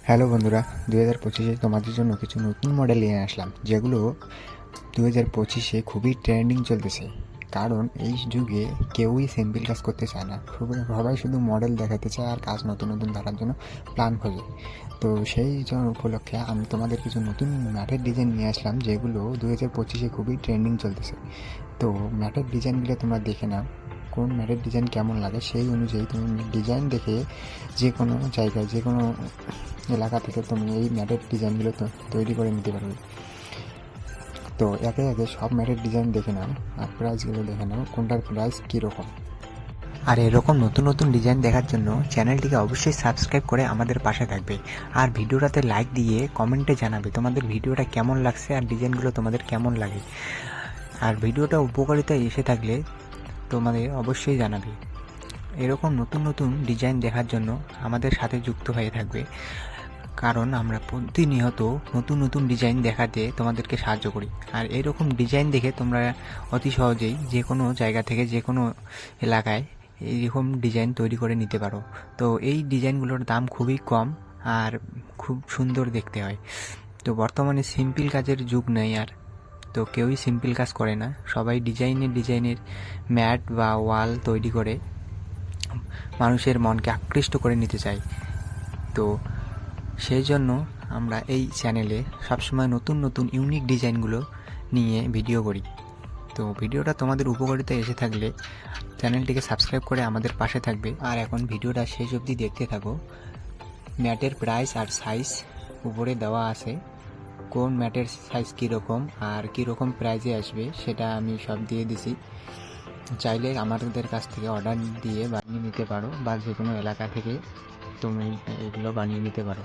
Hello বন্ধুরা, 2025-এ তোমাদের জন্য কিছু নতুন মডেল নিয়ে আসলাম, যেগুলো 2025-এ খুবই ট্রেন্ডিং চলতেছে। কারণ এই যুগে কেউই সিম্পল কাজ করতে চায় না, সবাই শুধু মডেল দেখাতে চায় আর কাজ নতুন নতুন ধরার জন্য প্ল্যান খোঁজে। তো সেই জন্য উপলক্ষে আমি তোমাদের কিছু নতুন ম্যাটের ডিজাইন নিয়ে আসলাম, যেগুলো 2025-এ খুবই ট্রেন্ডিং চলতেছে। তো ম্যাটের ডিজাইনগুলো তোমরা দেখে নাও, কোন ম্যাটের ডিজাইন কেমন লাগে সেই অনুযায়ী তুমি ডিজাইন দেখে যে কোনো জায়গায়, যে কোনো এলাকা থেকে তুমি এই ম্যাটের ডিজাইনগুলো তৈরি করে নিতে পারবে। তো একে একে সব ম্যাটের ডিজাইন দেখে নাও আর প্রাইসগুলো দেখে নাও, কোনটার প্রাইস কীরকম। আর এরকম নতুন নতুন ডিজাইন দেখার জন্য চ্যানেলটিকে অবশ্যই সাবস্ক্রাইব করে আমাদের পাশে থাকবে। আর ভিডিওটাতে লাইক দিয়ে কমেন্টে জানাবে তোমাদের ভিডিওটা কেমন লাগছে আর ডিজাইনগুলো তোমাদের কেমন লাগে। আর ভিডিওটা উপকারিতা এসে থাকলে তোমাদের অবশ্যই জানাবে। এরকম নতুন নতুন ডিজাইন দেখার জন্য আমাদের সাথে যুক্ত হয়ে থাকবে, কারণ আমরা প্রতিনিয়ত নতুন নতুন ডিজাইন দেখাতে তোমাদেরকে সাহায্য করি। আর এরকম ডিজাইন দেখে তোমরা অতি সহজেই যে কোনো জায়গা থেকে, যে কোনো এলাকায় এইরকম ডিজাইন তৈরি করে নিতে পারো। তো এই ডিজাইনগুলোর দাম খুবই কম আর খুব সুন্দর দেখতে হয়। তো বর্তমানে সিম্পল কাজের যুগ নেই আর, তো কেউই সিম্পল কাজ করে না, সবাই ডিজাইনের ম্যাট বা ওয়াল তৈরি করে মানুষের মনকে আকৃষ্ট করে নিতে চায়। তো সেই জন্য আমরা এই চ্যানেলে সবসময় নতুন নতুন ইউনিক ডিজাইনগুলো নিয়ে ভিডিও করি। তো ভিডিওটা তোমাদের উপকারিতা এসে থাকলে চ্যানেলটিকে সাবস্ক্রাইব করে আমাদের পাশে থাকবে। আর এখন ভিডিওটা শেষ অবধি দেখতে থাকো। ম্যাটের প্রাইস আর সাইজ উপরে দেওয়া আছে, কোন ম্যাটের সাইজ কীরকম আর কীরকম প্রাইজে আসবে সেটা আমি সব দিয়ে দিছি। চাইলে আমাদের কাছ থেকে অর্ডার দিয়ে বানিয়ে নিতে পারো, বা যে কোনো এলাকা থেকে তুমি এগুলো বানিয়ে নিতে পারো।